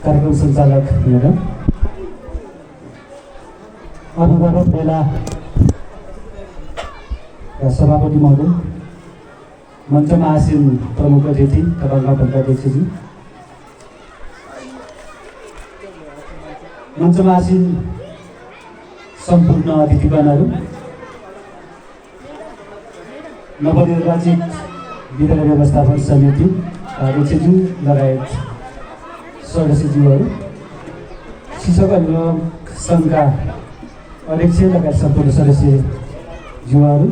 कार्यक्रम सञ्चालक म्याडम, अभिभावक मेला सभापति महोदय, मञ्चमा आसीन प्रमुख अतिथि तथा गाउँपालिका अध्यक्षजी, मञ्चमा आसीन सम्पूर्ण अतिथिगणहरू, नवनिर्वाचित विद्यालय व्यवस्थापन समिति अध्यक्षज्यू लगायत सदस्यज्यूहरू, शिक्षक अभिभावक सङ्घका अध्यक्ष लगायत सम्पूर्ण सदस्यज्यूहरू,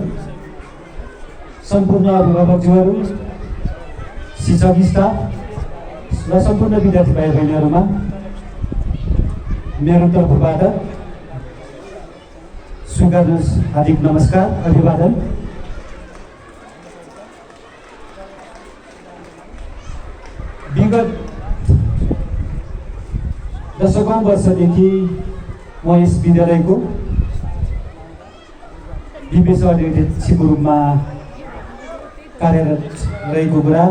सम्पूर्ण अभिभावकज्यूहरू, शिक्षक स्टाफ र सम्पूर्ण विद्यार्थी भाइ बहिनीहरूमा मेरो तर्फबाट स्वीकार्नुहोस् हार्दिक नमस्कार, अभिवादन। विगत दशकौं वर्षदेखि म यस विद्यालयको विपेश अध्यक्षको रूपमा कार्यरत रहेको कुरा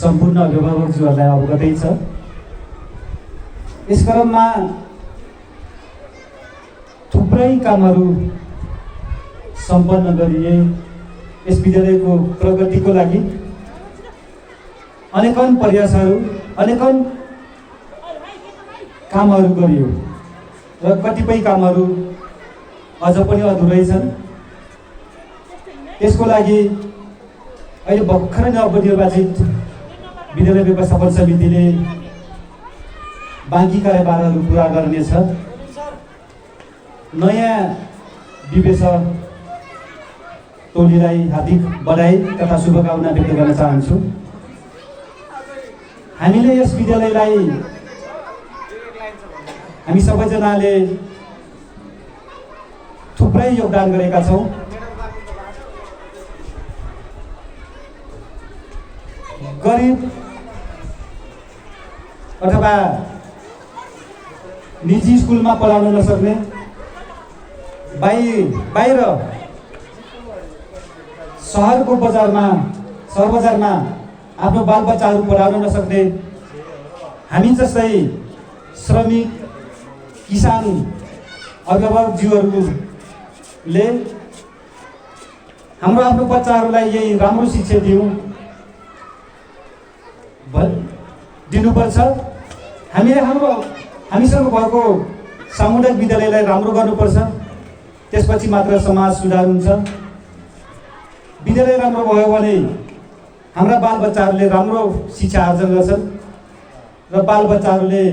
सम्पूर्ण अभिभावकज्यूहरूलाई अवगतै छ। यस क्रममा थुप्रै कामहरू सम्पन्न गरिए। यस विद्यालयको प्रगतिको लागि अनेकौं प्रयासहरू, अनेकौं कामहरू गरियो र कतिपय कामहरू अझ पनि अधुरै छन्। त्यसको लागि अहिले भर्खरै नवनिर्वाचित विद्यालय व्यवस्थापन समितिले बाँकी कार्यभारहरू पुरा गर्नेछ। नयाँ विपेश टोलीलाई हार्दिक बधाई तथा शुभकामना व्यक्त गर्न चाहन्छु। हामीले यस विद्यालयलाई, हामी सबैजनाले थुप्रै योगदान गरेका छौँ। गरिब अथवा निजी स्कुलमा पढाउन नसक्ने, बाहिर सहर बजारमा आफ्नो बालबच्चाहरू पढाउन नसक्ने, हामी जस्तै श्रमिक किसान अभिभावकज्यूहरूले हाम्रो आफ्नो बच्चाहरूलाई यही राम्रो शिक्षा दिनुपर्छ। हामीसँग भएको सामुदायिक विद्यालयलाई राम्रो गर्नुपर्छ। त्यसपछि मात्र समाज सुधार हुन्छ। विद्यालय राम्रो भयो भने हाम्रा बालबच्चाहरूले राम्रो शिक्षा आर्जन गर्छन् र बालबच्चाहरूले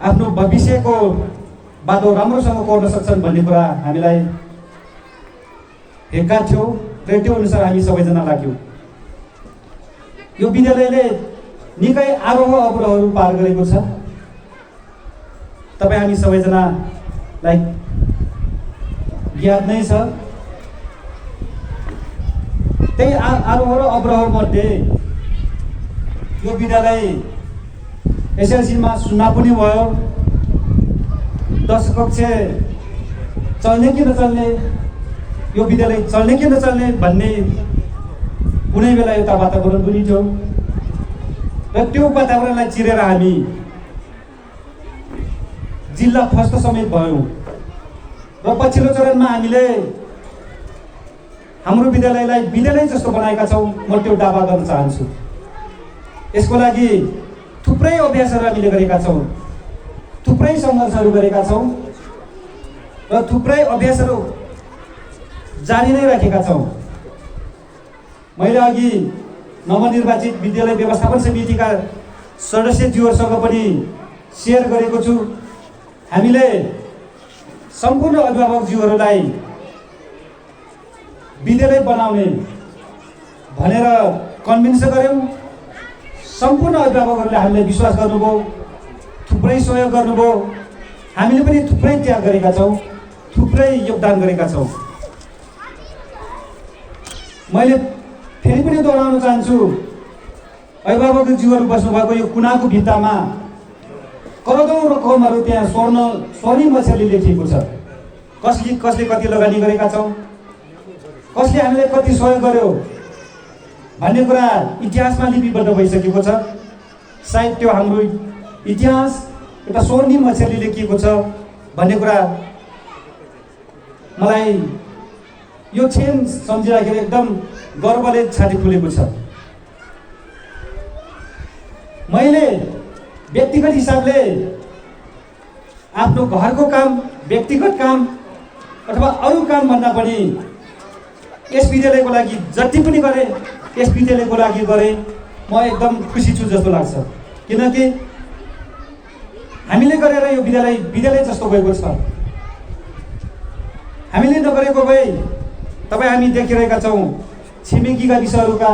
आफ्नो भविष्यको बाटो राम्रोसँग कोर्न सक्छन् भन्ने कुरा हामीलाई हेक्का थियो र त्यो अनुसार हामी सबैजना लाग्यौँ। यो विद्यालयले निकै आरोह अवरोहहरू पार गरेको छ। तपाईँ हामी सबैजनालाई याद नै छ। त्यही आरोह र अवरोहमध्ये यो विद्यालय एसएलसीमा 0 पनि भयो। 10 कक्षा चल्ने कि नचल्ने, यो विद्यालय चल्ने कि नचल्ने भन्ने कुनै बेला एउटा वातावरण पनि थियो र त्यो वातावरणलाई चिरेर हामी जिल्ला फर्स्ट समेत भयौँ र पछिल्लो चरणमा हामीले हाम्रो विद्यालयलाई विद्यालय जस्तो बनाएका छौँ। म त्यो दावा गर्न चाहन्छु। यसको लागि थुप्रै अभ्यासहरू हामीले गरेका छौँ, थुप्रै सङ्घर्षहरू गरेका छौँ र थुप्रै अभ्यासहरू जारी नै राखेका छौँ। मैले अघि नवनिर्वाचित विद्यालय व्यवस्थापन समितिका सदस्यज्यूहरूसँग पनि सेयर गरेको छु। हामीले सम्पूर्ण अभिभावकज्यूहरूलाई विद्यालय बनाउने भनेर कन्भिन्स गऱ्यौँ। सम्पूर्ण अभिभावकहरूले हामीलाई विश्वास गर्नुभयो, थुप्रै सहयोग गर्नुभयो। हामीले पनि थुप्रै त्याग गरेका छौँ, थुप्रै योगदान गरेका छौँ। मैले फेरि पनि दोहोऱ्याउन चाहन्छु, अभिभावकज्यूहरू बस्नुभएको यो कुनाको भित्तामा करोडौँ रकमहरू त्यहाँ स्वर्णिम अक्षरले लेखिएको छ। कसले कति लगानी गरेका छौँ, कसले हामीले कति सहयोग गर्यो भन्ने कुरा इतिहासमा लिपिबद्ध भइसकेको छ। सायद त्यो हाम्रो इतिहास एउटा स्वर्णिम अक्षरले लेखिएको छ भन्ने कुरा मलाई यो क्षण सम्झिँदाखेरि एकदम गर्वले छाती फुलेको छ। मैले व्यक्तिगत हिसाबले आफ्नो घरको काम, व्यक्तिगत काम अथवा अरू काम भन्दा पनि यस विद्यालयको लागि जति पनि गरेँ, यस विद्यालयको लागि गरेँ, म एकदम खुसी छु जस्तो लाग्छ। किनकि हामीले गरेर यो विद्यालय जस्तो भएको छ। हामीले नगरेको भए तपाईँ हामी देखिरहेका छौँ छिमेकी गाविसहरूका,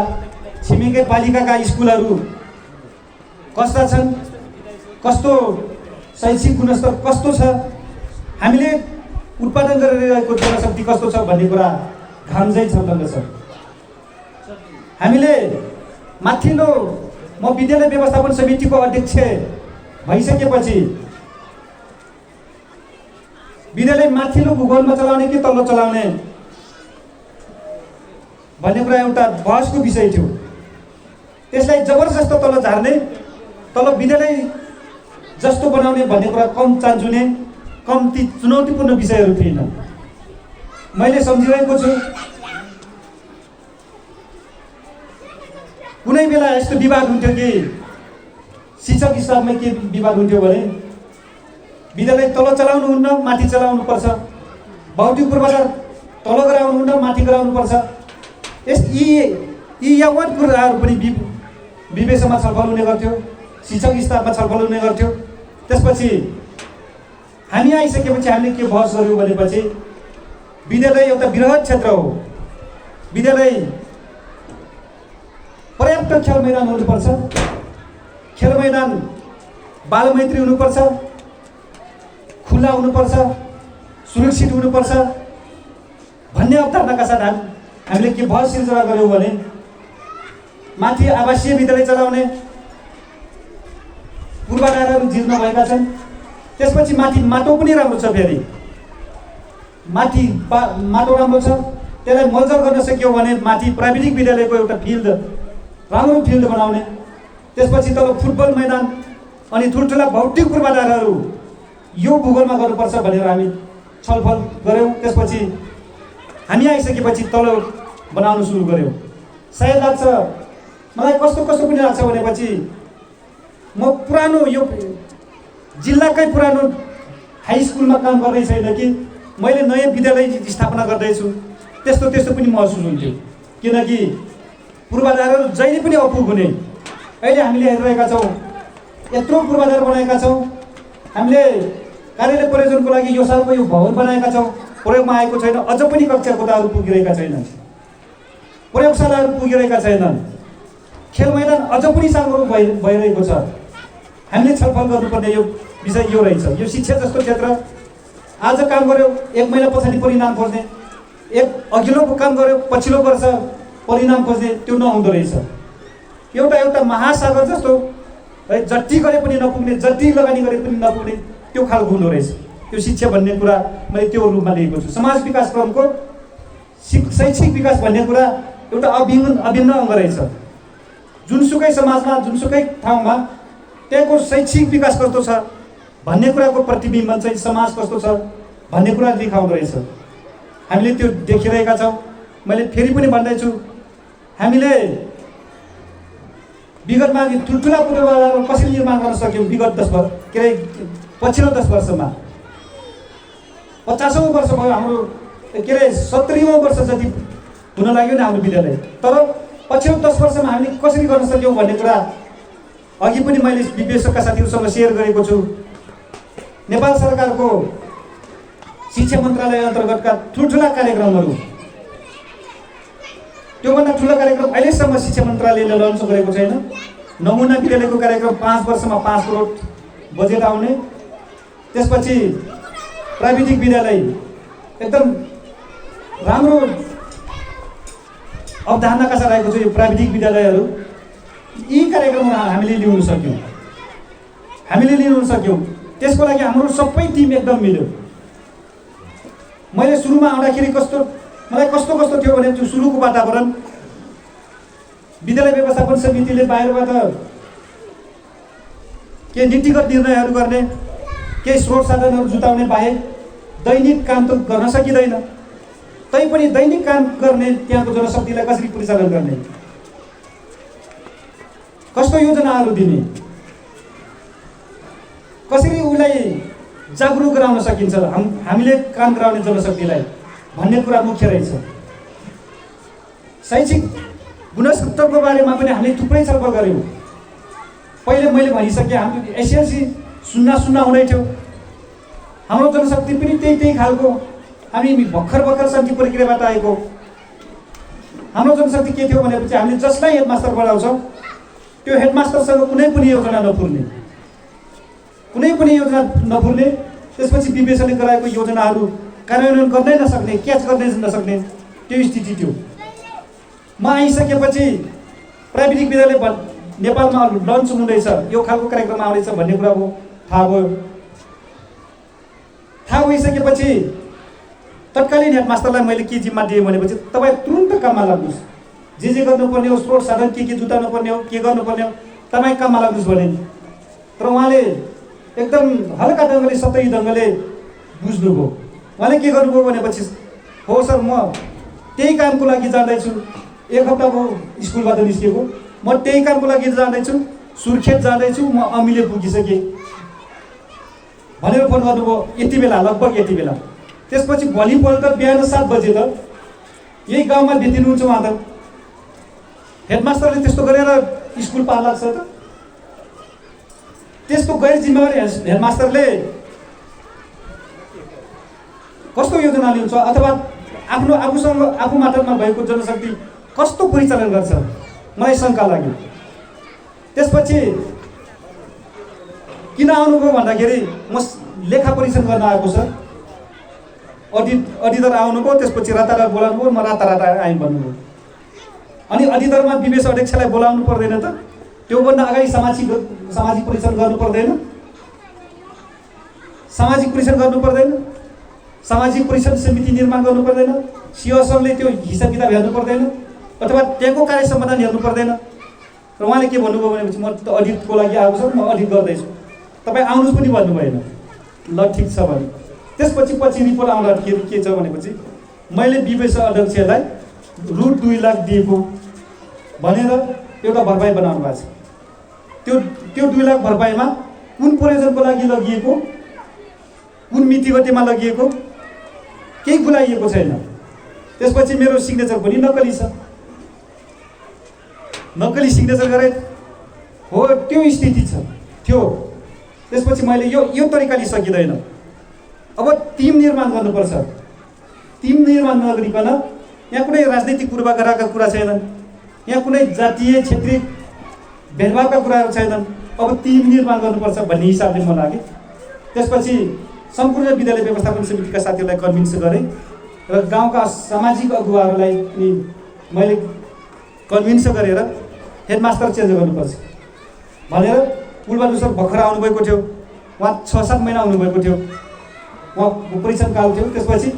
छिमेकी पालिकाका स्कुलहरू कस्ता छन्, कस्तो शैक्षिक गुणस्तर कस्तो छ, हामीले उत्पादन गरिरहेको जनशक्ति कस्तो छ भन्ने कुरा घाम्झै छल्दछ। हामीले माथिल्लो म विद्यालय व्यवस्थापन समितिको अध्यक्ष भइसकेपछि विद्यालय माथिल्लो भूगोलमा चलाउने कि तल्लो चलाउने भन्ने कुरा एउटा बहसको विषय थियो। त्यसलाई जबरजस्त तल झार्ने, तल विद्यालय जस्तो बनाउने भन्ने कुरा कम चान्जुने, कम्ती चुनौतीपूर्ण विषयहरू थिएन। मैले सम्झिरहेको छु कुनै बेला यस्तो विवाद हुन्थ्यो कि शिक्षक स्टाफमा के विवाद हुन्थ्यो भने विद्यालय तल चलाउनुहुन्न, माथि चलाउनुपर्छ, भौतिक पूर्वाधार तल गराउनुहुन्न, माथि गराउनुपर्छ। यी यावत कुराहरू पनि विवेचनमा छलफल हुने गर्थ्यो, शिक्षक स्टाफमा छलफल हुने गर्थ्यो। त्यसपछि हामी आइसकेपछि हामीले के बहस गर्यौँ भनेपछि विद्यालय एउटा बृहत् क्षेत्र हो, विद्यालय पर्याप्त खेल मैदान हुनुपर्छ, खेल मैदान बालमैत्री हुनुपर्छ, खुला हुनुपर्छ, सुरक्षित हुनुपर्छ भन्ने अवधारणाका साथ हामीले के बहस सिर्जना गर्यौँ भने माथि आवासीय विद्यालय चलाउने पूर्वाधारहरू जीर्ण भएका छन्। त्यसपछि माथि माटो पनि राम्रो छ, फेरि माथि माटो राम्रो छ, त्यसलाई मलजल गर्न सक्यो भने माथि प्राविधिक विद्यालयको एउटा फिल्ड, राम्रो फिल्ड बनाउने। त्यसपछि तल फुटबल मैदान अनि ठुल्ठुला भौतिक पूर्वाधारहरू यो भूगोलमा गर्नुपर्छ भनेर हामी छलफल गऱ्यौँ। त्यसपछि हामी आइसकेपछि तल बनाउन सुरु गऱ्यौँ। सायद लाग्छ मलाई कस्तो पनि लाग्छ भनेपछि म पुरानो यो जिल्लाकै पुरानो हाई स्कुलमा काम गर्दै छैन कि मैले नयाँ विद्यालय स्थापना गर्दैछु त्यस्तो पनि महसुस हुन्थ्यो। किनकि पूर्वाधारहरू जहिले पनि अपुग हुने। अहिले हामीले हेरिरहेका छौँ यत्रो पूर्वाधार बनाएका छौँ, हामीले कार्यालय प्रयोजनको लागि यो सालको यो भवन बनाएका छौँ, प्रयोगमा आएको छैन, अझ पनि कक्षा कोठाहरू पुगिरहेका छैनन्, प्रयोगशालाहरू पुगिरहेका छैनन्, खेल मैदान अझ पनि साँगुरो भइरहेको छ। हामीले छलफल गर्नुपर्ने यो विषय यो रहेछ। यो शिक्षा जस्तो क्षेत्र आज काम गर्यो, 1 महिना पछाडि परिणाम खोज्ने, अघिल्लो काम गर्यो पछिल्लो वर्ष परिणाम खोज्ने, त्यो नहुँदो रहेछ। एउटा महासागर जस्तो है, जति गरे पनि नपुग्ने, जति लगानी गरे पनि नपुग्ने त्यो खालको हुँदो रहेछ। त्यो शिक्षा भन्ने कुरा मैले त्यो रूपमा लिएको छु। समाज विकास क्रमको शैक्षिक विकास भन्ने कुरा एउटा अभिन्न अङ्ग रहेछ। जुनसुकै समाजमा, जुनसुकै ठाउँमा त्यहाँको शैक्षिक विकास कस्तो छ भन्ने कुराको प्रतिबिम्ब चाहिँ समाज कस्तो छ भन्ने कुरा देखाउँदो रहेछ। हामीले त्यो देखिरहेका छौँ। मैले फेरि पनि भन्दैछु, हामीले विगतमा ठुल्ठुला पूर्वाधारहरू कसरी निर्माण गर्न सक्यौँ विगत 10 वर्ष, के अरे पछिल्लो 10 वर्षमा 50औं वर्ष भयो हाम्रो, के अरे 70औं वर्ष जति हुन लाग्यो नि हाम्रो विद्यालय। तर पछिल्लो 10 वर्षमा हामीले कसरी गर्न सक्यौँ भन्ने कुरा अघि पनि मैले विवेचकका साथीहरूसँग सेयर गरेको छु। नेपाल सरकारको शिक्षा मन्त्रालय अन्तर्गतका ठुल्ठुला कार्यक्रमहरू, त्योभन्दा ठुलो कार्यक्रम अहिलेसम्म शिक्षा मन्त्रालयले लन्च गरेको छैन। नमुना विद्यालयको कार्यक्रम 5 वर्षमा 5 करोड बजेट आउने। त्यसपछि प्राविधिक विद्यालय एकदम राम्रो अवधारणाका साथ आएको छ। यो प्राविधिक विद्यालयहरू, यी कार्यक्रमहरू हामीले लिन सक्यौँ। त्यसको लागि हाम्रो सबै टिम एकदम मिल्यो। मैले सुरुमा आउँदाखेरि मलाई कस्तो थियो भने त्यो सुरुको वातावरण विद्यालय व्यवस्थापन समितिले बाहिरबाट के नीतिगत निर्णयहरू गर्ने, केही स्रोत साधनहरू जुटाउने बाहेक दैनिक काम त गर्न सकिँदैन। तैपनि दैनिक काम गर्ने त्यहाँको जनशक्तिलाई कसरी परिचालन गर्ने, कस्तो योजनाहरू दिने, कसरी उसलाई जागरुक गराउन सकिन्छ हामीले काम गराउने जनशक्तिलाई भन्ने कुरा मुख्य रहेछ। शैक्षिक गुणस्तरको बारेमा पनि हामीले थुप्रै छलफल गऱ्यौँ। पहिले मैले भनिसकेँ, हाम्रो एसएलसी 0-0 हुँदै थियो। हाम्रो जनशक्ति पनि त्यही खालको, हामी भर्खर शान्ति प्रक्रियाबाट आएको। हाम्रो जनशक्ति के थियो भनेपछि हामीले जसलाई हेडमास्टर बनाउँछौँ त्यो हेडमास्टरसँग कुनै पनि योजना नफुर्ने, त्यसपछि विवेचनले गराएको योजनाहरू कार्यान्वयन गर्नै नसक्ने, क्याच गर्नै नसक्ने त्यो स्थिति थियो। म आइसकेपछि प्राविधिक विद्यालय नेपालमा लन्च हुँदैछ, यो खालको कार्यक्रम आउँदैछ भन्ने कुरा थाहा भयो। थाहा भइसकेपछि तत्कालीन हेडमास्टरलाई मैले के जिम्मा दिएँ भनेपछि तपाईँ तुरुन्त काममा लाग्नुहोस्, जे गर्नुपर्ने हो, स्रोत साधन के जुटाउनु पर्ने हो, के गर्नुपर्ने हो, तपाईँ काममा लाग्नुहोस् भने। तर उहाँले एकदम हल्का ढङ्गले, सतही ढङ्गले बुझ्नुभयो। उहाँले के गर्नुभयो भनेपछि, हो सर म त्यही कामको लागि जाँदैछु, 1 हप्ता भयो स्कुलबाट निस्केको, म त्यही कामको लागि जाँदैछु, सुर्खेत जाँदैछु, म अमिले पुगिसकेँ भनेर फोन गर्नुभयो। यति बेला, लगभग यति बेला। त्यसपछि भोलिपल्ट बिहान 7 बजे त यही गाउँमा भेटिनुहुन्छ उहाँ त। हेडमास्टरले त्यस्तो गरेर स्कुल पार लाग्छ त? त्यस्तो गैर जिम्मेवारी हेडमास्टरले कस्तो योजना ल्याउँछ अथवा आफूसँग आफू माटरमा भएको जनशक्ति कस्तो परिचालन गर्छ, मलाई शङ्का लाग्यो। त्यसपछि किन आउनुभयो भन्दाखेरि म लेखा परीक्षण गर्न आएको सर, अडिटर आउनुभयो, त्यसपछि रातारात बोलाउनुभयो, म रातारात आएँ भन्नुभयो। अनि अडिटरमा विवेश अध्यक्षलाई बोलाउनु पर्दैन त? त्योभन्दा अगाडि सामाजिक परीक्षण गर्नु पर्दैन? सामाजिक परीक्षण गर्नु पर्दैन? सामाजिक परीक्षण समिति निर्माण गर्नु पर्दैन? सिओसनले त्यो हिसाब किताब हेर्नु पर्दैन? अथवा त्यहाँको कार्य समाधान हेर्नु पर्दैन? र उहाँले के भन्नुभयो भनेपछि म त अडिटको लागि आएको छु, म अडिट गर्दैछु, तपाईँ आउनुहोस् पनि भन्नु भएन। ल ठिक छ भने त्यसपछि रिपोर्ट आउँदाखेरि के छ भनेपछि मैले विवेश अध्यक्षलाई रु 2 लाख दिएको भनेर एउटा भरपाई बनाउनु भएको छ। त्यो 2 लाख भरपाईमा कुन प्रयोजनको लागि लगिएको, कुन मितिगतिमा लगिएको, केही खुलाइएको छैन। त्यसपछि मेरो सिग्नेचर पनि नक्कली छ, नक्कली सिग्नेचर गरे हो, त्यो स्थिति थियो। त्यसपछि मैले यो तरिकाले सकिँदैन, अब टिम निर्माण गर्नुपर्छ। टिम निर्माण नगरिकन यहाँ कुनै राजनैतिक पूर्वाग्रहका कुरा छैनन्, यहाँ कुनै जातीय क्षेत्रीय भेदभावका कुराहरू छैनन्। अब टिम निर्माण गर्नुपर्छ भन्ने हिसाबले म लागेँ। त्यसपछि सम्पूर्ण विद्यालय व्यवस्थापन समितिका साथीहरूलाई कन्भिन्स गरेँ र गाउँका सामाजिक अगुवाहरूलाई पनि मैले कन्भिन्स गरेर हेडमास्टर चेन्ज गर्नुपर्छ भनेर। कुलबहादुर सर भर्खर आउनुभएको थियो, उहाँ 6-7 महिना आउनुभएको थियो, उहाँ परीक्षणकाल थियो। त्यसपछि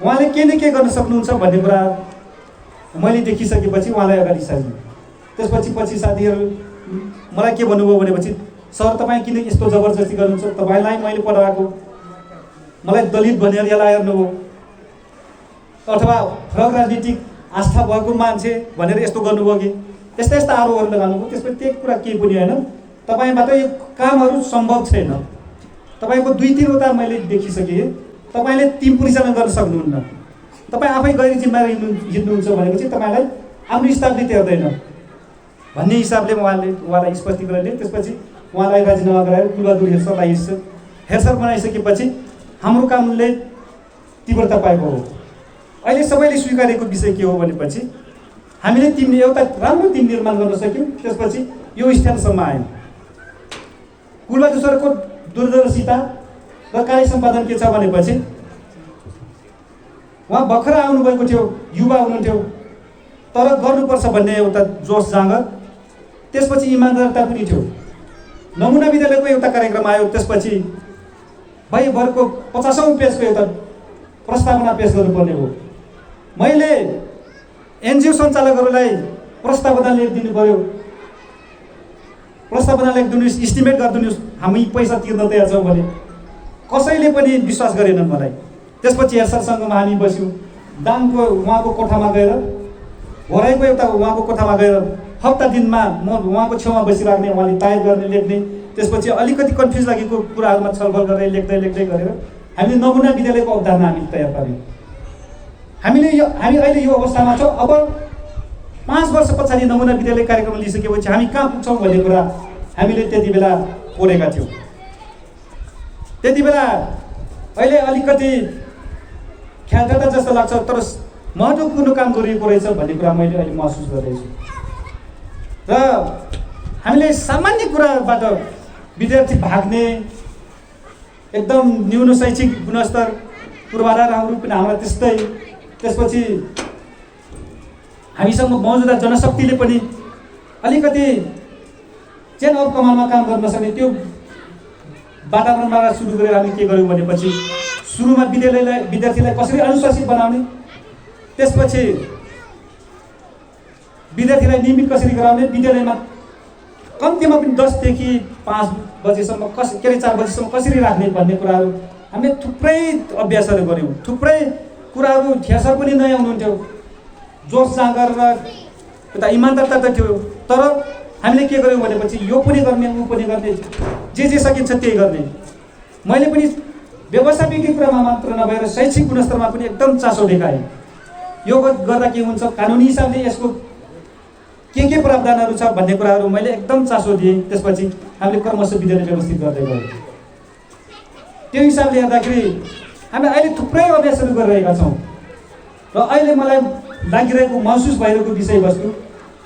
उहाँले के न के गर्न सक्नुहुन्छ भन्ने कुरा मैले देखिसकेपछि उहाँलाई अगाडि सारियो। त्यसपछि साथीहरू मलाई के भन्नुभयो भनेपछि, सर तपाईँ किन यस्तो जबरजस्ती गर्नुहुन्छ, तपाईँलाई मैले पढाएको, मलाई दलित भनेर यसलाई हेर्नुभयो, अथवा फरक राजनीतिक आस्था भएको मान्छे भनेर यस्तो गर्नुभयो कि, यस्ता आरोपहरू लगाउनुभयो। त्यसपछि त्यो कुरा केही पनि होइन, तपाईँबाट यो कामहरू सम्भव छैन। तपाईँको 2-3वटा मैले देखिसकेँ, तपाईँले टिम परिचालन गर्न सक्नुहुन्न, तपाईँ आफै गैर जिम्मेवारी हिँड्नुहुन्छ भनेपछि तपाईँलाई आफ्नो स्टाफले तेर्दैन भन्ने हिसाबले उहाँलाई स्पष्टीकरण दिए। त्यसपछि उहाँलाई राजीनामा गराएर कुलबहादुर हेरसरलाई हेरसर बनाइसकेपछि हाम्रो कामले तीव्रता पाएको हो। अहिले सबैले स्वीकारेको विषय के हो भनेपछि हामीले एउटा राम्रो टिम निर्माण गर्न सक्यौँ। त्यसपछि यो स्थानसम्म आयौँ। कुलबहादुर सरको दूरदर्शिता र कार्य सम्पादन के छ भनेपछि उहाँ भर्खर आउनुभएको थियो, युवा हुनुहुन्थ्यो, तर गर्नुपर्छ भन्ने एउटा जोस जाँगर, त्यसपछि इमान्दारता पनि थियो। नमुना विद्यालयको एउटा कार्यक्रम आयो, त्यसपछि भरको 50औं पेजको एउटा प्रस्तावना पेश गर्नुपर्ने हो। मैले एनजिओ सञ्चालकहरूलाई प्रस्तावना लेखिदिनु पर्यो, प्रस्तावना लेखिदिनुहोस्, इस्टिमेट गरिदिनुहोस्, हामी पैसा तिर्न तयार छौँ भने कसैले पनि विश्वास गरेनन् मलाई। त्यसपछि हेरसरसँगमा हामी बस्यौँ, दाङको उहाँको कोठामा गएर, होराइको एउटा उहाँको कोठामा गएर हप्ता दिनमा म उहाँको छेउमा बसिराख्ने, उहाँले तयार गर्ने, लेख्ने। त्यसपछि अलिकति कन्फ्युज लागेको कुराहरूमा छलफल गरेर लेख्दै गरेर हामीले नमुना विद्यालयको अवधारणा हामी तयार पार्यौँ। हामी अहिले यो अवस्थामा छौँ। अब 5 वर्ष पछाडि नमुना विद्यालय कार्यक्रम लिइसकेपछि हामी कहाँ पुग्छौँ भन्ने कुरा हामीले त्यति बेला कोरेका थियौँ। त्यति बेला अहिले अलिकति ख्यालठाटा जस्तो लाग्छ, तर महत्त्वपूर्ण काम गरिएको रहेछ भन्ने कुरा मैले अहिले महसुस गर्दैछु। र हामीले सामान्य कुराबाट विद्यार्थी भाग्ने, एकदम न्यून शैक्षिक गुणस्तर, पूर्वाधारहरू पनि हाम्रा त्यस्तै, त्यसपछि हामीसँग मौजुदा जनशक्तिले पनि अलिकति चेन अफ कमानमा काम गर्न सक्ने त्यो वातावरणबाट सुरु गरेर हामी के गर्यौँ भनेपछि सुरुमा विद्यार्थीलाई कसरी अनुशासित बनाउने, त्यसपछि विद्यार्थीलाई नियमित कसरी गराउने, विद्यालयमा कम्तीमा पनि 10 देखि 5 बजेसम्म 4 बजेसम्म कसरी राख्ने भन्ने कुराहरू हामीले थुप्रै अभ्यासहरू गऱ्यौँ। थुप्रै कुराहरू ठेसर पनि नयाँ हुनुहुन्थ्यो, जोस जाँगर र एउटा इमान्दारता त थियो, तर हामीले के गर्यौँ भनेपछि यो पनि गर्ने, ऊ पनि गर्ने, जे सकिन्छ त्यही गर्ने। मैले पनि व्यवस्थापिक कुरामा मात्र नभएर शैक्षिक गुणस्तरमा पनि एकदम चासो देखाएँ। यो गर्दा के हुन्छ, कानुनी हिसाबले यसको के प्रावधानहरू छ भन्ने कुराहरू मैले एकदम चासो दिएँ। त्यसपछि हामीले क्रमशः विद्यालय व्यवस्थित गर्दै गयौँ। त्यो हिसाबले हेर्दाखेरि हामी अहिले थुप्रै अभ्यासहरू गरिरहेका छौँ र अहिले मलाई लागिरहेको महसुस भइरहेको विषयवस्तु,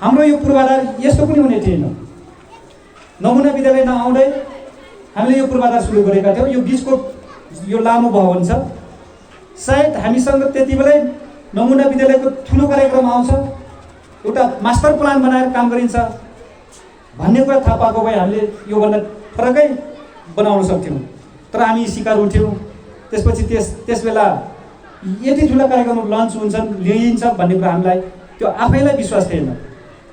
हाम्रो यो पूर्वाधार यस्तो पनि हुने थिएन। नमुना विद्यालय नआउँदै हामीले यो पूर्वाधार सुरु गरेका थियौँ। यो बिचको यो लामो भवन छ, सायद हामीसँग त्यति बेलै नमुना विद्यालयको ठुलो कार्यक्रम आउँछ, एउटा मास्टर प्लान बनाएर काम गरिन्छ भन्ने कुरा थाहा पाएको भए हामीले योभन्दा फरकै बनाउन सक्थ्यौँ। तर हामी शिकार उठ्यौँ। त्यसपछि त्यस बेला यति ठुला कार्यक्रमहरू लन्च हुन्छन्, ल्याइन्छ भन्ने कुरा हामीलाई त्यो आफैलाई विश्वास थिएन।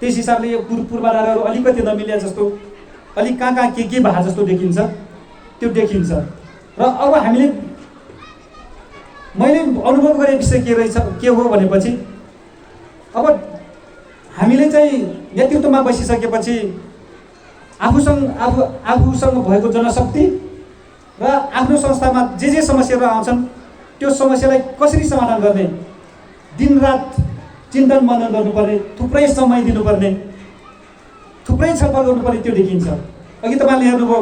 त्यस हिसाबले यो पूर्वाधारहरू अलिकति नमिले जस्तो, अलिक कहाँ के भए जस्तो देखिन्छ, त्यो देखिन्छ। र अब मैले अनुभव गरेको विषय के हो भनेपछि, अब हामीले चाहिँ नेतृत्वमा बसिसकेपछि आफूसँग भएको जनशक्ति र आफ्नो संस्थामा जे समस्याहरू आउँछन् त्यो समस्यालाई कसरी समाधान गर्ने, दिनरात चिन्तन मनन गर्नुपर्ने, थुप्रै समय दिनुपर्ने, थुप्रै छलफल गर्नुपर्ने, त्यो देखिन्छ। अघि तपाईँले हेर्नुभयो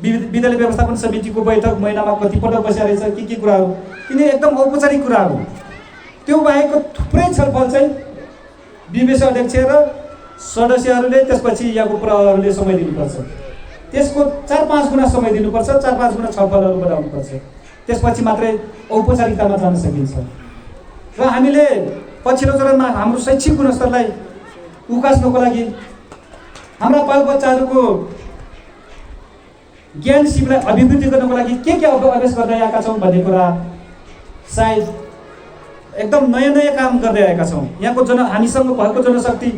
विद्यालय व्यवस्थापन समितिको बैठक महिनामा कतिपटक बसेर रहेछ, के कुराहरू, यिनी एकदम औपचारिक कुराहरू। त्यो बाहेकको थुप्रै छलफल चाहिँ विमेश अध्यक्ष र सदस्यहरूले, त्यसपछि यहाँको प्रहरीले समय दिनुपर्छ। त्यसको 4-5 गुणा समय दिनुपर्छ, 4-5 गुणा छलफलहरू बनाउनुपर्छ। त्यसपछि मात्रै औपचारिकतामा जान सकिन्छ। र हामीले पछिल्लो चरणमा हाम्रो शैक्षिक गुणस्तरलाई उकास्नको लागि, हाम्रा बालबच्चाहरूको ज्ञान सिपलाई अभिवृद्धि गर्नको लागि के अभ्यास गर्दै आएका छौँ भन्ने कुरा, सायद एकदम नयाँ काम गर्दै आएका छौँ। यहाँको हामीसँग भएको जनशक्ति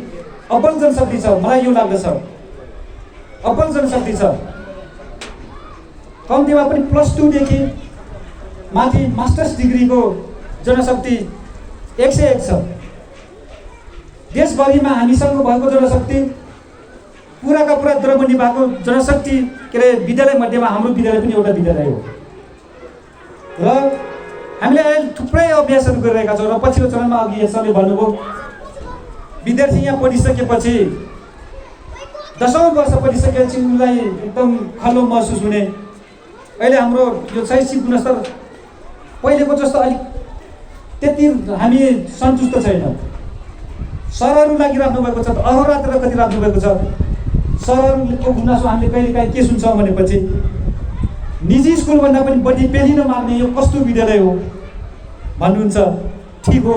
अब्बल जनशक्ति छ, मलाई यो लाग्दछ अब्बल जनशक्ति छ। कम्तीमा पनि +2 देखि माथि मास्टर्स डिग्रीको जनशक्ति 101 छ। देशभरिमा हामीसँग भएको जनशक्ति पुराका पुरा द्रवणी भएको जनशक्ति विद्यालय मध्येमा हाम्रो विद्यालय पनि एउटा विद्यालय हो। र हामीले अहिले थुप्रै अभ्यासहरू गरिरहेका छौँ। र पछिल्लो चरणमा अघि यसले भन्नुभयो, विद्यार्थी यहाँ पढिसकेपछि 10औं वर्ष पढिसकेपछि उनलाई एकदम खल्लो महसुस हुने। अहिले हाम्रो यो शैक्षिक गुणस्तर पहिलेको जस्तो अलिक त्यति हामी सन्तुष्ट छैनौँ। सरहरू लागिराख्नु भएको छ, अहोरात्र कति राख्नु भएको छ। सरहरूको गुनासो हामीले कहिलेकाहीँ के सुन्छौँ भनेपछि, निजी स्कुलभन्दा पनि बढी पेलिन माग्ने यो कस्तो विद्यालय हो भन्नुहुन्छ। ठिक हो,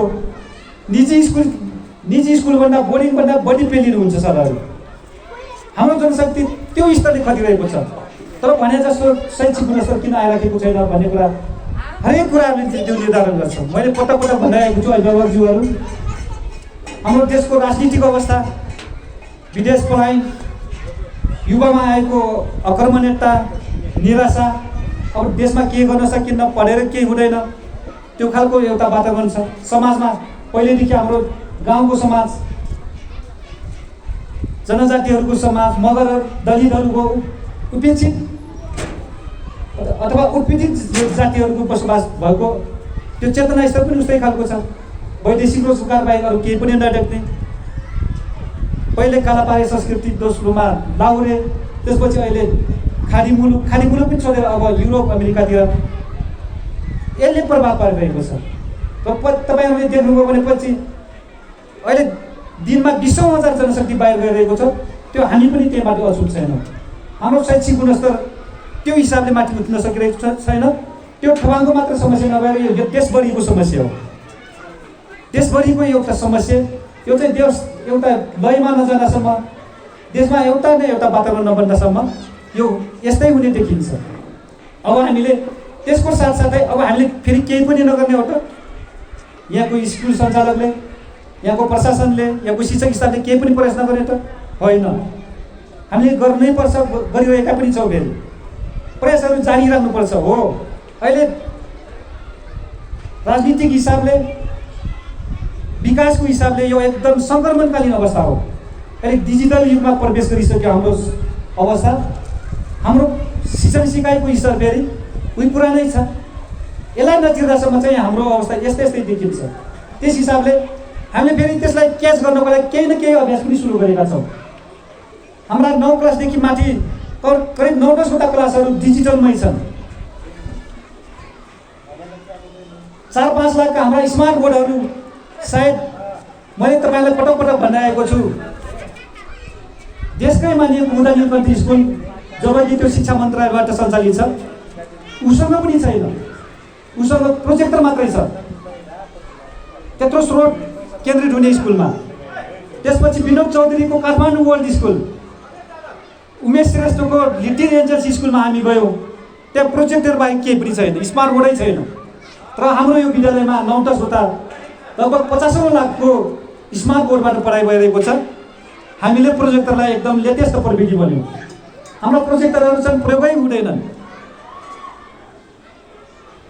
निजी स्कुलभन्दा बोर्डिङभन्दा बढी पेलिनुहुन्छ सरहरू। हाम्रो जनशक्ति त्यो स्तरले खटिरहेको छ, तर भने जस्तो शैक्षिक गुणस्तर किन आइराखेको छैन भन्ने कुरा हरेक कुराहरूले त्यो निर्धारण गर्छ। मैले पटक भनिरहेको छु, अभिभावकज्यूहरू, हाम्रो देशको राजनीतिक अवस्था, विदेश पलायन, युवामा आएको अकर्मण्यता, निराशा, अब देशमा के गर्न सकिन्न, पढेर केही हुँदैन, त्यो खालको एउटा वातावरण छ समाजमा। पहिलेदेखि हाम्रो गाउँको समाज, जनजातिहरूको समाज, मगर दलितहरूको उपेक्षित अथवा उत्पीडित जातिहरूको बसोबास भएको त्यो चेतना स्तर पनि उस्तै खालको छ। वैदेशिक रोजगार बाहेक अरू केही पनि नदेख्ने। पहिले कालापारे संस्कृति, दोस्रोमा लाहुरे, त्यसपछि अहिले खाडी मुलुक पनि छोडेर अब युरोप अमेरिकातिर यसले प्रभाव पारिरहेको छ। तपाईँहरूले देख्नुभयो भनेपछि अहिले दिनमा 20,000 जनशक्ति बाहिर गइरहेको छ। त्यो हामी पनि त्यहीमाथि अछुत छैनौँ। हाम्रो शैक्षिक गुणस्तर त्यो हिसाबले माथि उठ्न सकिरहेको छैन। त्यो ठवाङको मात्र समस्या नभएर यो देशभरिको समस्या हो। देशभरिको एउटा समस्या, यो चाहिँ देश एउटा लयमा नजानसम्म, देशमा एउटा न एउटा वातावरण नबन्दासम्म यो यस्तै हुने देखिन्छ। अब हामीले त्यसको साथसाथै अब हामीले फेरि केही पनि नगर्ने हो त? यहाँको स्कुल सञ्चालकले, यहाँको प्रशासनले, यहाँको शिक्षक स्टाफले केही पनि प्रयास नगर्ने त होइन। हामीले गर्नै पर्छ, गरिरहेका पनि छौँ। फेरि प्रयासहरू जारी राख्नुपर्छ। हो, अहिले राजनीतिक हिसाबले, विकासको हिसाबले यो एकदम सङ्क्रमणकालीन अवस्था हो। अहिले डिजिटल युगमा प्रवेश गरिसक्यो हाम्रो अवस्था। हाम्रो शिक्षण सिकाइको स्तर फेरि उही पुरानै छ। यसलाई नचिर्दासम्म चाहिँ हाम्रो अवस्था यस्तै देखिन्छ। त्यस हिसाबले हामीले फेरि त्यसलाई क्याच गर्नको लागि केही न केही अभ्यास पनि सुरु गरेका छौँ। हाम्रा 9 क्लासदेखि माथि करिब 9-10वटा क्लासहरू डिजिटलमै छन्। 4-5 लाखका हाम्रा स्मार्ट बोर्डहरू, सायद मैले तपाईँलाई पटक पटक भनिरहेको छु, देशकै मानिएको हुँदा युनिकन्ट्री स्कुल जबकि त्यो शिक्षा मन्त्रालयबाट सञ्चालित छ, उसँग पनि छैन। उसँग प्रोजेक्टर मात्रै छ, त्यत्रो स्रोत केन्द्रित हुने स्कुलमा। त्यसपछि विनोद चौधरीको काठमाडौँ वर्ल्ड स्कुल, उमेश श्रेष्ठको लिटिल एन्जल्स स्कुलमा हामी गयौँ, त्यहाँ प्रोजेक्टर बाहेक केही पनि छैन, स्मार्ट बोर्डै छैन। तर हाम्रो यो विद्यालयमा 9-10वटा लगभग 50 लाखको स्मार्ट बोर्डबाट पढाइ भइरहेको छ। हामीले प्रोजेक्टरलाई एकदम लेटेस्ट प्रविधि बन्यौँ। हाम्रो प्रोजेक्टरहरू चाहिँ प्रयोगै हुँदैनन्।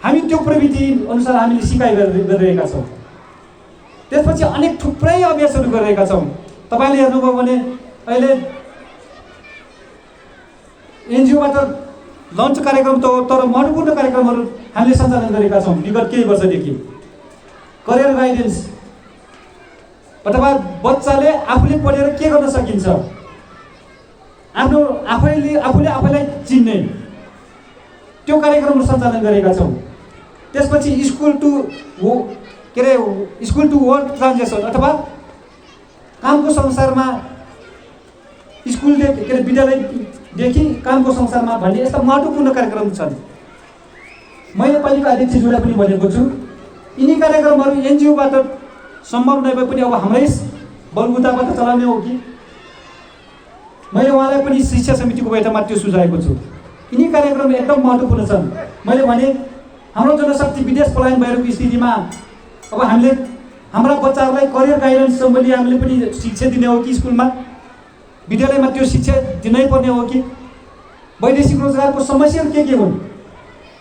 हामी त्यो प्रविधि अनुसार हामीले सिकाइ गरिरहेका छौँ। त्यसपछि अनेक थुप्रै अभ्यासहरू गरिरहेका छौँ। तपाईँले हेर्नुभयो भने अहिले एनजिओबाट लन्च कार्यक्रम त तर महत्त्वपूर्ण कार्यक्रमहरू हामीले सञ्चालन गरेका छौँ विगत केही वर्षदेखि। करियर गाइडेन्स अथवा बच्चाले आफूले पढेर के गर्न सकिन्छ, आफूले आफैलाई चिन्ने त्यो कार्यक्रमहरू सञ्चालन गरेका छौँ। त्यसपछि स्कुल टु वर्क ट्रान्जेक्सन अथवा कामको संसारमा स्कुलले विद्यालयदेखि कामको संसारमा भन्ने यस्ता महत्त्वपूर्ण कार्यक्रम छन्। मैले पालिका अध्यक्षज्यूलाई पनि भनेको छु, यिनी कार्यक्रमहरू एनजिओबाट सम्भव नभए पनि अब हाम्रै बलबुताबाट चलाउने हो कि। मैले उहाँलाई पनि शिक्षा समितिको बैठकमा त्यो सुझाएको छु। यिनी कार्यक्रम एकदम महत्त्वपूर्ण छन्। मैले भने हाम्रो जनशक्ति विदेश पलायन भइरहेको स्थितिमा अब हामीले हाम्रा बच्चाहरूलाई करियर गाइडेन्स सम्बन्धी हामीले पनि शिक्षा दिने हो कि, स्कुलमा विद्यालयमा त्यो शिक्षा दिनै पर्ने हो कि, वैदेशिक रोजगारको समस्याहरू के हुन्,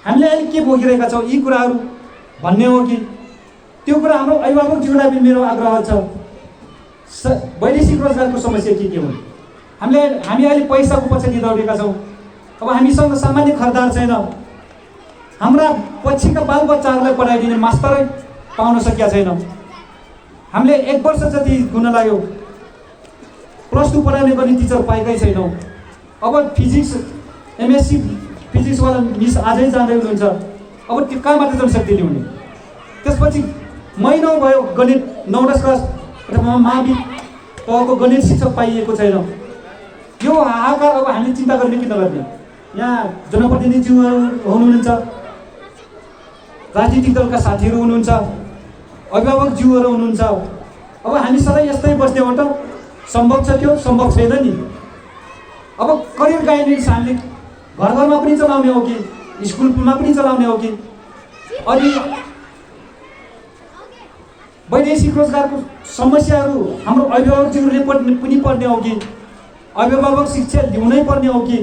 हामीले अहिले के भोगिरहेका छौँ, यी कुराहरू भन्ने हो कि। त्यो कुरा हाम्रो अभिभावकज्यूलाई पनि मेरो आग्रह छ। वैदेशिक रोजगारको समस्या के हुन्, हामी अहिले पैसाको पछाडि दौडेका छौँ। अब हामीसँग सामान्य खरदार छैन। हाम्रा पछिका बालबच्चाहरूलाई पढाइदिने मास्तरै पाउन सकेका छैनौँ। हामीले 1 वर्ष जति हुन लाग्यो, +2 पढाउने गर्ने टिचर पाएकै छैनौँ। अब फिजिक्स एमएससी फिजिक्सवाला मिस आजै जाँदै हुनुहुन्छ। अब त्यो कहाँबाट जनशक्ति ल्याउने? त्यसपछि महिनौ भयो गणित 9-10 क्लास अथवा मावि तहको गणित शिक्षक पाइएको छैन। यो हाहाकार अब हामीले चिन्ता गर्ने कि नगर्ने? यहाँ जनप्रतिनिधिज्यूहरू हुनुहुन्छ, राजनीतिक दलका साथीहरू हुनुहुन्छ, अभिभावकज्यूहरू हुनुहुन्छ। अब हामी सधैँ यस्तै बस्ने हो त? सम्भव छ त्यो? सम्भव छैन नि। अब करियर गाइडेन्स हामीले घर घरमा पनि चलाउने हो कि, स्कुलमा पनि चलाउने हो कि, अनि वैदेशिक रोजगारको समस्याहरू हाम्रो अभिभावकज्यूहरूले पनि पढ्ने हो कि, अभिभावक शिक्षा लिनै पर्ने हो कि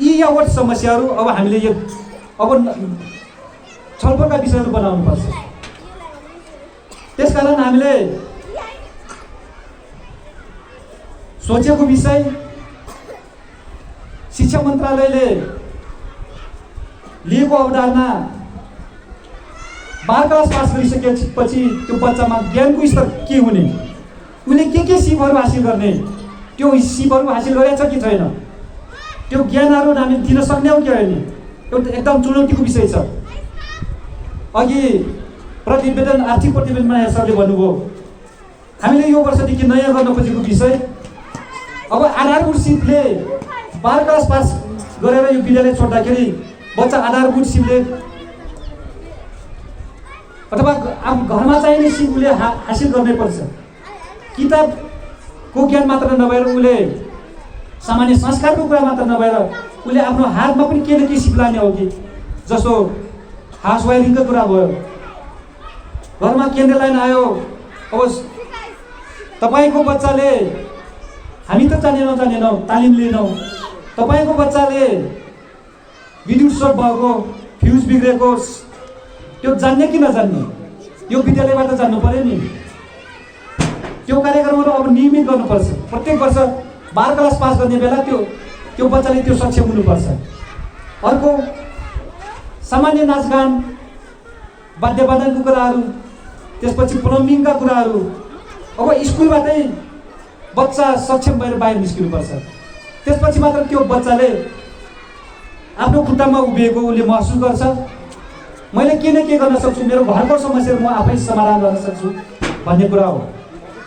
यी यावत समस्याहरू अब हामीले यो अब छलफलका विषयहरू बनाउनुपर्छ। त्यसकारण हामीले सोचेको विषय शिक्षा मन्त्रालयले लिएको अवधारणा 12 क्लास पास गरिसकेपछि त्यो बच्चामा ज्ञानको स्तर के हुने, उसले के सिपहरू हासिल गर्ने, त्यो सिपहरू हासिल गरेछ कि छैन, त्यो ज्ञानहरू हामी दिन सक्ने हो कि होइन, एउटा एकदम चुनौतीको विषय छ। अघि प्रतिवेदन आर्थिक प्रतिवेदनमा सरले भन्नुभयो हामीले यो वर्षदेखि नयाँ गर्न खोजेको विषय अब आधारभूत सिपले 12 क्लास पास गरेर यो विद्यालय छोड्दाखेरि बच्चा आधारभूत सिपले अथवा अब घरमा चाहिने सिप उसले हासिल गर्नै पर्छ। किताबको ज्ञान मात्र नभएर उसले सामान्य संस्कारको कुरा मात्र नभएर उसले आफ्नो हातमा पनि केही न केही सिप लाने हो कि, जस्तो हाउस वायरिङको कुरा भयो, घरमा केन्द्र लाइन आयो, अब तपाईँको बच्चाले हामी त जानेनौँ तालिम लिनौँ, तपाईँको बच्चाले विद्युत सर्ट भएको फ्युज बिग्रेको त्यो जान्ने कि नजान्ने, यो विद्यालयबाट जान्नु पर्यो नि। त्यो कार्यक्रमहरू अब नियमित गर्नुपर्छ। प्रत्येक वर्ष 12 क्लास पास गर्ने बेला त्यो बच्चाले त्यो सक्षम हुनुपर्छ। अर्को सामान्य नाचगान वाद्यवादनको कुराहरू, त्यसपछि प्लम्बिङका कुराहरू अब स्कुलबाटै बच्चा सक्षम भएर बाहिर निस्किनुपर्छ। त्यसपछि मात्र त्यो बच्चाले आफ्नो खुट्टामा उभिएको उसले महसुस गर्छ, मैले के न के गर्न सक्छु, मेरो घरको समस्या म आफै समाधान गर्न सक्छु भन्ने कुरा हो।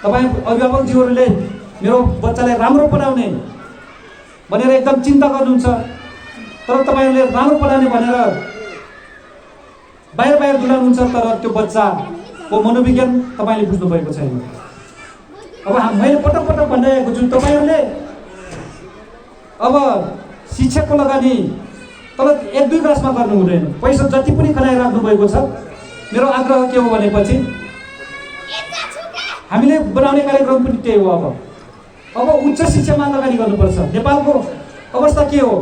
तपाईँ अभिभावकज्यूहरूले मेरो बच्चालाई राम्रो पढाउने भनेर एकदम चिन्ता गर्नुहुन्छ, तर तपाईँहरूले राम्रो पढाउने भनेर बाहिर डुलाउनुहुन्छ, तर त्यो बच्चाको मनोविज्ञान तपाईँले बुझ्नुभएको छैन। अब मैले पटक भनिरहेको छु, तपाईँहरूले अब शिक्षाको लगानी तर 1-2 क्लासमा गर्नु हुँदैन। पैसा जति पनि खनाइराख्नु भएको छ, मेरो आग्रह के हो भनेपछि हामीले बनाउने कार्यक्रम पनि त्यही हो। अब उच्च शिक्षामा लगानी गर्नुपर्छ। नेपालको अवस्था के हो,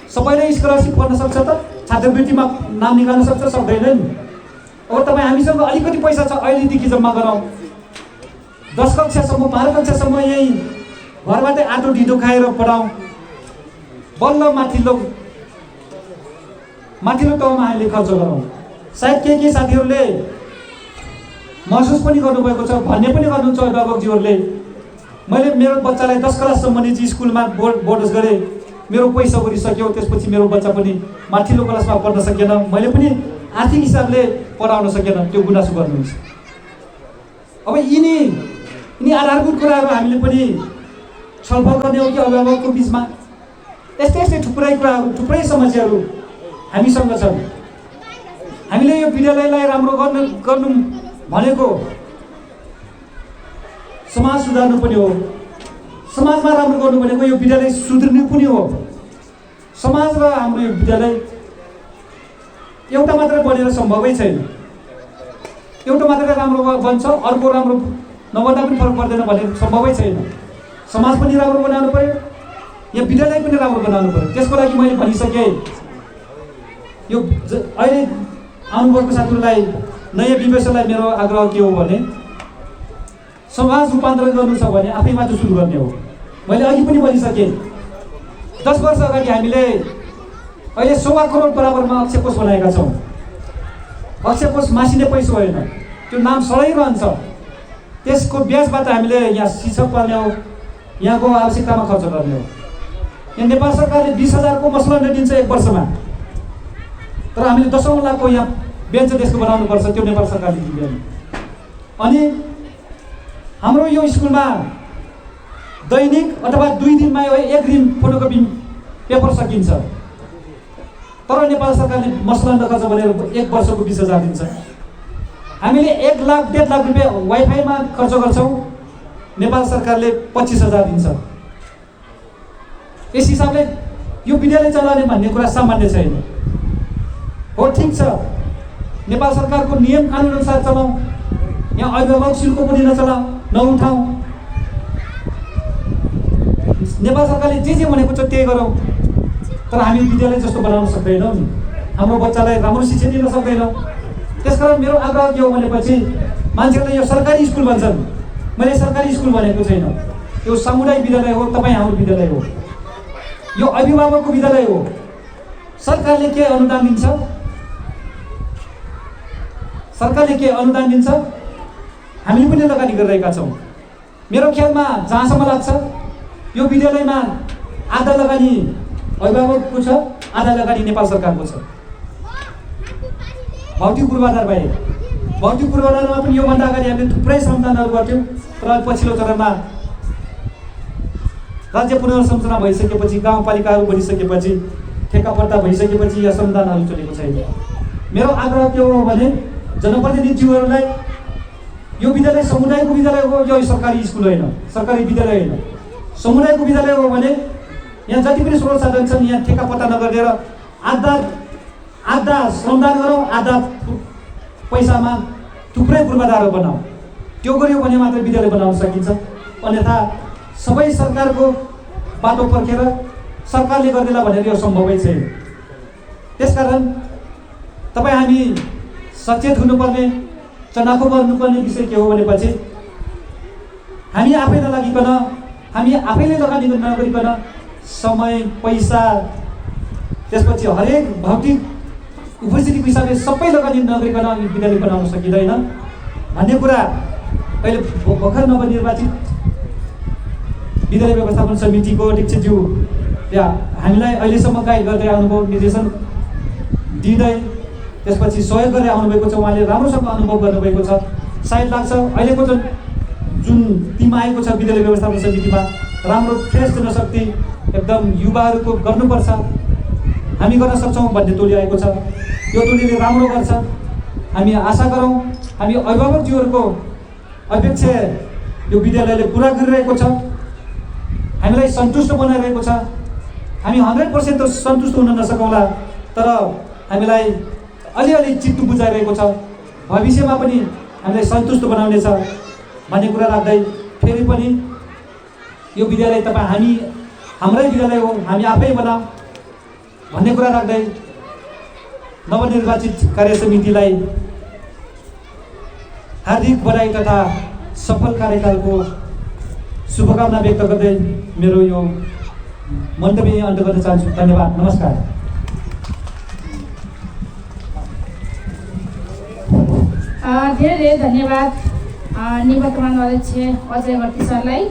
सबैले स्कलरसिप गर्न सक्छ त, छात्रवृत्तिमा नाम निकाल्न सक्छ, सक्दैन नि। अब तपाईँ हामीसँग अलिकति पैसा छ, अहिलेदेखि जम्मा गरौँ, 10 कक्षासम्म 12 कक्षासम्म यही घरबाटै आटो ढिँडो खाएर पढाउँ, बल्ल माथिल्लो तहमा हामीले खर्च गरौँ। सायद केही साथीहरूले महसुस पनि गर्नुभएको छ, भन्ने पनि गर्नुहुन्छ अभिभावकज्यूहरूले, मैले मेरो बच्चालाई 10 क्लाससम्म निजी स्कुलमा बोर्डस गरेँ, मेरो पैसा उरिसक्यो, त्यसपछि मेरो बच्चा पनि माथिल्लो क्लासमा पढ्न सकेन, मैले पनि आर्थिक हिसाबले पढाउन सकेन, त्यो गुनासो गर्नुहुन्छ। अब यिनी आधारभूत कुराहरू हामीले पनि छलफल गर्ने हो कि अभिभावकको बिचमा। यस्तै थुप्रै कुराहरू, थुप्रै समस्याहरू हामीसँग छन्। हामीले यो विद्यालयलाई राम्रो गर्नु भनेको समाज सुधार्नु पनि हो। समाजमा राम्रो गर्नु भनेको यो विद्यालय सुध्रिनु पनि हो। समाज र हाम्रो यो विद्यालय एउटा मात्र बनेर सम्भवै छैन। एउटा मात्र राम्रो बन्छ, अर्को राम्रो नबन्दा पनि फरक पर्दैन भन्ने सम्भवै छैन। समाज पनि राम्रो बनाउनु पर्यो, यो विद्यालय पनि राम्रो बनाउनु पर्यो। त्यसको लागि मैले भनिसकेँ, यो अहिले आउनुभएको साथीहरूलाई नयाँ विवेशलाई मेरो आग्रह के हो भने समाज रूपान्तरण गर्नु छ भने आफैबाट सुरु गर्ने हो। मैले अघि पनि भनिसकेँ, 10 वर्ष अगाडि हामीले अहिले 1.25 करोड बराबरमा अक्षय कोष बनाएका छौँ। अक्षय कोष मासिने पैसा होइन, त्यो नाम सडाइरहन्छ। त्यसको ब्याजबाट हामीले यहाँ शिक्षक पाल्ने हो, यहाँको आवश्यकतामा खर्च गर्ने हो। यहाँ नेपाल सरकारले 20,000 को मसलन्ड दिन्छ 1 वर्षमा, तर हामीले 10औं लाखको यहाँ बेन्च डेस्क बनाउनुपर्छ, त्यो नेपाल सरकारले दिँदैन। अनि हाम्रो यो स्कुलमा दैनिक अथवा 2 दिनमा 1 दिन फोटोकपी पेपर सकिन्छ, तर नेपाल सरकारले मसलन्ड खर्च भनेर 1 वर्षको 20,000 दिन्छ। हामीले 1 लाख 1.5 लाख रुपियाँ वाइफाईमा खर्च गर्छौँ, नेपाल सरकारले 25,000 दिन्छ। यस हिसाबले यो विद्यालय चलाउने भन्ने कुरा सामान्य छैन हो। ठिक छ, नेपाल सरकारको नियम कानुन अनुसार चलाउँ, यहाँ अभिभावक शुल्क पनि नउठाउँ, नेपाल सरकारले जे भनेको छ त्यही गरौँ, तर हामी विद्यालय जस्तो बनाउन सक्दैनौँ नि, हाम्रो बच्चालाई राम्रो शिक्षा दिन सक्दैनौँ। त्यसकारण मेरो आग्रह के हो भनेपछि मान्छेहरूले यो सरकारी स्कुल भन्छन्, मैले सरकारी स्कुल भनेको छैन, यो सामुदायिक विद्यालय हो, तपाईँ हाम्रो विद्यालय हो, यो अभिभावकको विद्यालय हो। सरकारले के अनुदान दिन्छ? सरकारले के अनुदान दिन्छ? हामीले पनि लगानी गरिरहेका छौँ। मेरो ख्यालमा जहाँसम्म लाग्छ यो विद्यालयमा आधा लगानी अभिभावकको छ, आधा लगानी नेपाल सरकारको छ। भौतिक पूर्वाधार बाहेक, भौतिक पूर्वाधारमा पनि योभन्दा अगाडि हामीले थुप्रै श्रमदानहरू गर्थ्यौँ, तर पछिल्लो चरणमा राज्य पुनर्संरचना भइसकेपछि, गाउँपालिकाहरू बनिसकेपछि, ठेक्कापट्टा भइसकेपछि यो श्रमदानहरू चलेको छैन। मेरो आग्रह के हो भने जनप्रतिनिधिज्यूहरूलाई यो विद्यालय समुदायको विद्यालय हो, यो सरकारी स्कुल होइन, सरकारी विद्यालय होइन, समुदायको विद्यालय हो भने यहाँ जति पनि स्रोत साधन छन् यहाँ ठेक्कापट्टा नगरेर आधा श्रमदान गरौँ, आधा पैसामा थुप्रै पूर्वाधारहरू बनाऊ। त्यो गऱ्यो भने मात्र विद्यालय बनाउन सकिन्छ, अन्यथा सबै सरकारको बाटो पर्खेर सरकारले गर्देला भनेर यो सम्भवै छैन। त्यसकारण तपाईँ हामी सचेत हुनुपर्ने, चनाखो गर्नुपर्ने विषय के हो भनेपछि हामी आफै नलागिकन, हामी आफैले लगानी नगरिकन समय, पैसा, त्यसपछि हरेक भौतिक उपस्थितिको हिसाबले सबै लगानी नगरिकन विद्यालय बनाउन सकिँदैन भन्ने कुरा अहिले भर्खर नवनिर्वाचित विद्यालय व्यवस्थापन समितिको अध्यक्षज्यू हामीलाई अहिलेसम्म गाइड गर्दै आउनुभयो, निर्देशन दिँदै त्यसपछि सहयोग गर्दै आउनुभएको छ। उहाँले राम्रोसँग अनुभव गर्नुभएको छ। सायद लाग्छ अहिलेको जुन टिम आएको छ विद्यालय व्यवस्थापन समितिमा राम्रो फ्रेस जनशक्ति, एकदम युवाहरूको गर्नुपर्छ, हामी गर्न सक्छौँ भन्ने टोली आएको छ। यो टोलीले राम्रो गर्छ, हामी आशा गरौँ। हामी अभिभावकज्यूहरूको अपेक्षा यो विद्यालयले पुरा गरिरहेको छ, हामीलाई सन्तुष्ट बनाइरहेको छ। हामी 100% त सन्तुष्ट हुन नसकौँला, तर हामीलाई अलिअलि चित्त बुझाइरहेको छ। भविष्यमा पनि हामीलाई सन्तुष्ट बनाउनेछ भन्ने कुरा राख्दै फेरि पनि यो विद्यालय तपाईँ हाम्रै विद्यालय हो, हामी आफै बनाऊ भन्ने कुरा राख्दै नवनिर्वाचित कार्य समितिलाई हार्दिक बधाई तथा सफल कार्यकालको शुभकामना व्यक्त गर्दै मेरो यो मन्तव्य अन्त गर्न चाहन्छु। धन्यवाद, नमस्कार। धेरै धेरै धन्यवाद निवर्तमान अध्यक्ष अजय वर्ती सरलाई।